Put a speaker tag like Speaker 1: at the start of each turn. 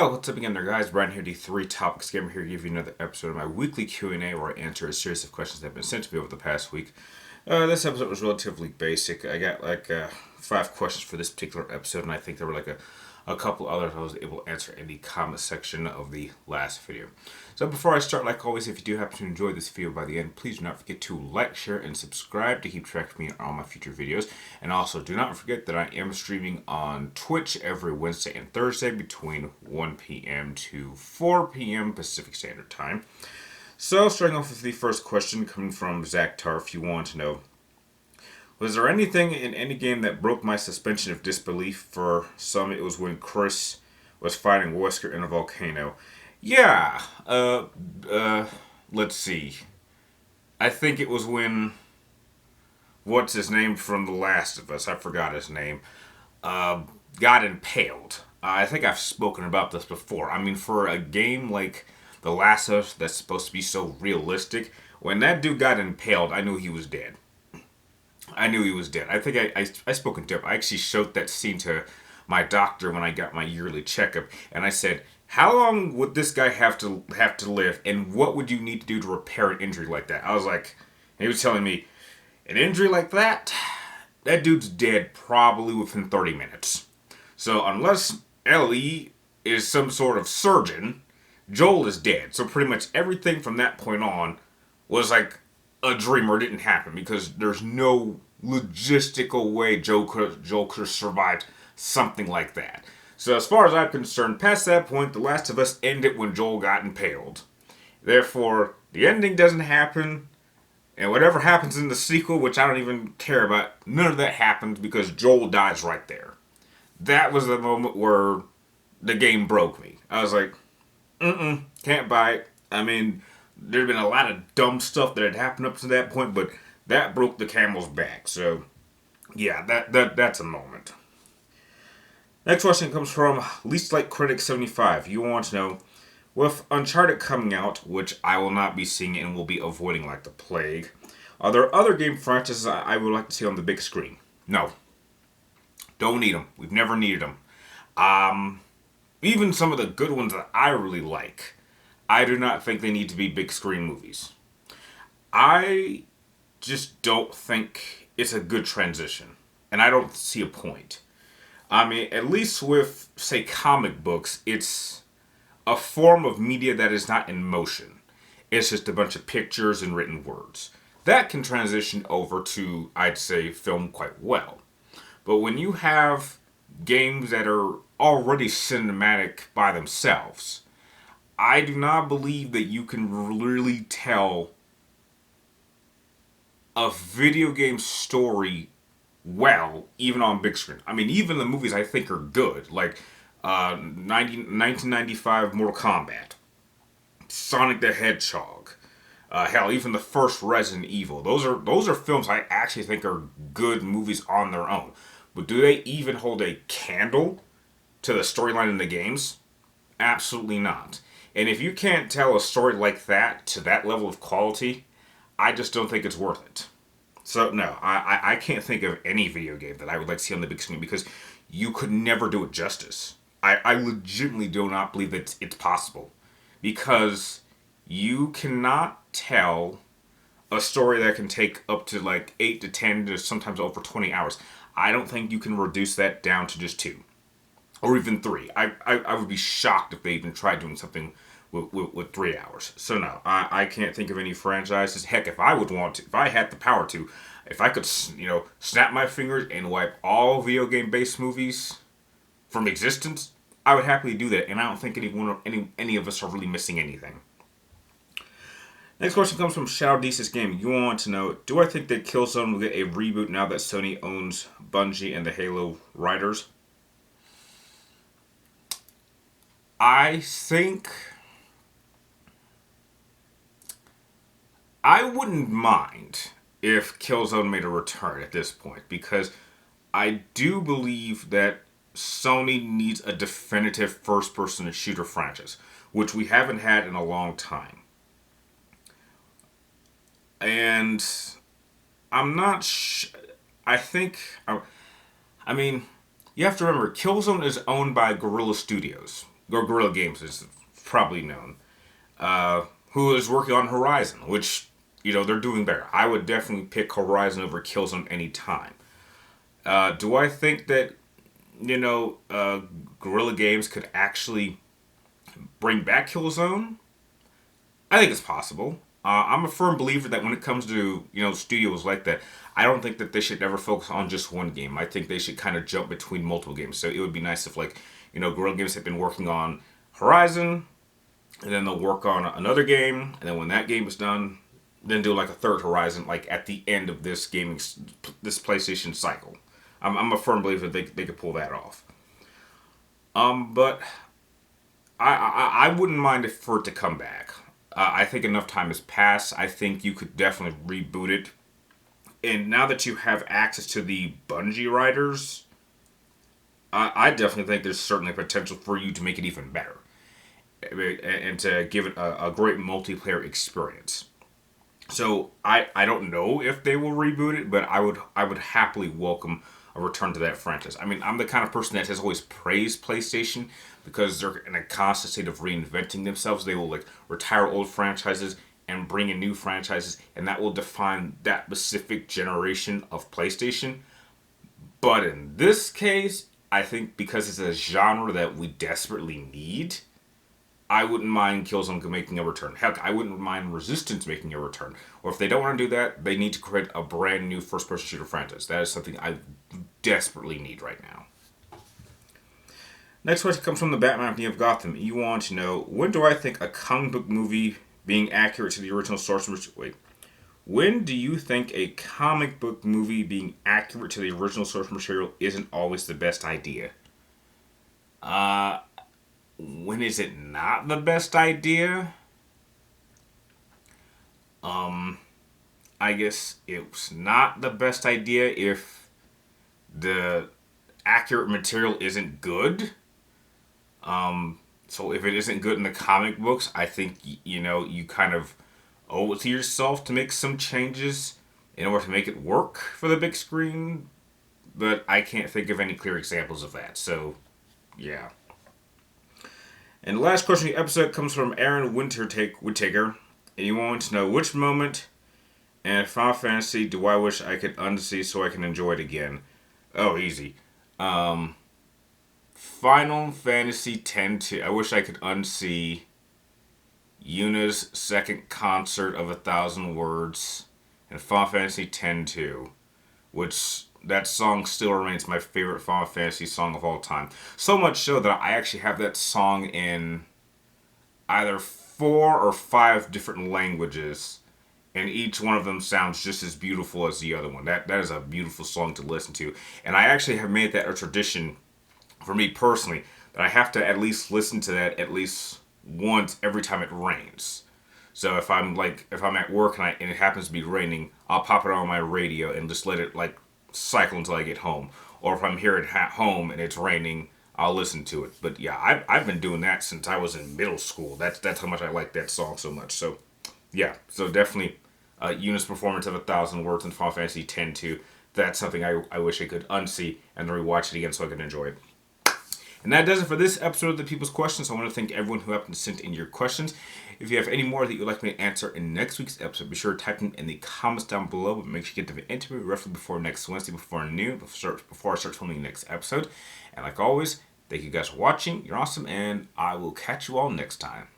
Speaker 1: Yo, what's up again there, guys? Brian here, the Three Topics Gamer here to give you another episode of my weekly Q&A where I answer a series of questions that have been sent to me over the past week. This episode was relatively basic. I got five questions for this particular episode, and I think there were a couple others I was able to answer in the comment section of the last video. So before I start, like always, if you do happen to enjoy this video by the end, please do not forget to like, share, and subscribe to keep track of me on all my future videos. And also, do not forget that I am streaming on Twitch every Wednesday and Thursday between 1 p.m. to 4 p.m. Pacific Standard Time. So, starting off with the first question coming from Zach Tarf, you want to know, was there anything in any game that broke my suspension of disbelief? For some, it was when Chris was fighting Wesker in a volcano. Yeah, let's see. I think it was when, what's his name from The Last of Us? I forgot his name. Got impaled. I think I've spoken about this before. I mean, for a game like The Last of Us that's supposed to be so realistic, when that dude got impaled, I knew he was dead. I knew he was dead. I think I spoke in depth. I actually showed that scene to my doctor when I got my yearly checkup, and I said, how long would this guy have to live, and what would you need to do to repair an injury like that? I was like, he was telling me, an injury like that, that dude's dead probably within 30 minutes. So unless Ellie is some sort of surgeon, Joel is dead. So pretty much everything from that point on was like a dream or didn't happen, because there's no logistical way Joel could have survived something like that. So as far as I'm concerned, past that point, The Last of Us ended when Joel got impaled. Therefore, the ending doesn't happen, and whatever happens in the sequel, which I don't even care about, none of that happens because Joel dies right there. That was the moment where the game broke me. I was like, can't buy it. I mean, there'd been a lot of dumb stuff that had happened up to that point, but that broke the camel's back. So, yeah, that's a moment. Next question comes from Least Like Critic 75. You want to know, with Uncharted coming out, which I will not be seeing and will be avoiding like the plague, are there other game franchises I would like to see on the big screen? No. Don't need them. We've never needed them. Even some of the good ones that I really like, I do not think they need to be big screen movies. I just don't think it's a good transition, and I don't see a point. I mean, at least with, say, comic books, it's a form of media that is not in motion. It's just a bunch of pictures and written words. That can transition over to, I'd say, film quite well. But when you have games that are already cinematic by themselves, I do not believe that you can really tell a video game story well, even on big screen. I mean, even the movies I think are good, like 1995 Mortal Kombat, Sonic the Hedgehog, hell, even the first Resident Evil. Those are films I actually think are good movies on their own. But do they even hold a candle to the storyline in the games? Absolutely not. And if you can't tell a story like that to that level of quality, I just don't think it's worth it. So, no, I can't think of any video game that I would like to see on the big screen, because you could never do it justice. I legitimately do not believe that it's possible. Because you cannot tell a story that can take up to like 8 to 10 to sometimes over 20 hours. I don't think you can reduce that down to just 2. Or even 3. I would be shocked if they even tried doing something with 3 hours. So no, I can't think of any franchises. Heck, if I would want to, if I had the power to, if I could, snap my fingers and wipe all video game based movies from existence, I would happily do that. And I don't think any of us are really missing anything. Next question comes from Shadow Desis Game. You want to know, do I think that Killzone will get a reboot now that Sony owns Bungie and the Halo writers? I think I wouldn't mind if Killzone made a return at this point, because I do believe that Sony needs a definitive first-person shooter franchise, which we haven't had in a long time. And I'm not I think, I mean, you have to remember, Killzone is owned by Guerrilla Studios, or Guerrilla Games is probably known, who is working on Horizon, which, they're doing better. I would definitely pick Horizon over Killzone any time. Do I think that, Guerrilla Games could actually bring back Killzone? I think it's possible. I'm a firm believer that when it comes to studios like that, I don't think that they should ever focus on just one game. I think they should kind of jump between multiple games. So it would be nice if Guerrilla Games had been working on Horizon, and then they'll work on another game, and then when that game is done, then do like a third Horizon, like at the end of this PlayStation cycle. I'm a firm believer that they could pull that off. But I wouldn't mind if for it to come back. I think enough time has passed. I think you could definitely reboot it. And now that you have access to the Bungie writers, I definitely think there's certainly potential for you to make it even better. And to give it a great multiplayer experience. So I don't know if they will reboot it, but I would happily welcome a return to that franchise. I mean, I'm the kind of person that has always praised PlayStation because they're in a constant state of reinventing themselves. They will retire old franchises and bring in new franchises, and that will define that specific generation of PlayStation. But in this case, I think because it's a genre that we desperately need, I wouldn't mind Killzone making a return. Heck, I wouldn't mind Resistance making a return. Or if they don't want to do that, they need to create a brand new first-person shooter franchise. That is something I desperately need right now. Next question comes from the Batman of Gotham. You want to know, when do I think a comic book movie being accurate to the original source material... Wait. When do you think a comic book movie being accurate to the original source material isn't always the best idea? When is it not the best idea? I guess it's not the best idea if the accurate material isn't good. So if it isn't good in the comic books, I think, you kind of owe it to yourself to make some changes in order to make it work for the big screen. But I can't think of any clear examples of that. So, yeah. And the last question of the episode comes from Aaron Whittaker. And you want to know, which moment in Final Fantasy do I wish I could unsee so I can enjoy it again? Oh, easy. Final Fantasy X-2. I wish I could unsee Yuna's second concert of 1,000 words in Final Fantasy X-2, which that song still remains my favorite Final Fantasy song of all time. So much so that I actually have that song in either 4 or 5 different languages, and each one of them sounds just as beautiful as the other one. That is a beautiful song to listen to, and I actually have made that a tradition for me personally, that I have to at least listen to that at least once every time it rains. So if I'm at work and it happens to be raining, I'll pop it on my radio and just let it cycle until I get home. Or if I'm here at home and it's raining, I'll listen to it. But yeah, I've been doing that since I was in middle school. That's how much I like that song so much. So yeah, so definitely Yuna's performance of 1,000 words in Final Fantasy X-2. That's something I wish I could unsee and rewatch it again so I could enjoy it. And that does it for this episode of the People's Questions. I want to thank everyone who happened to send in your questions. If you have any more that you'd like me to answer in next week's episode, be sure to type them in the comments down below. But make sure you get them into me roughly before next Wednesday, before noon, before I start filming the next episode. And like always, thank you guys for watching. You're awesome, and I will catch you all next time.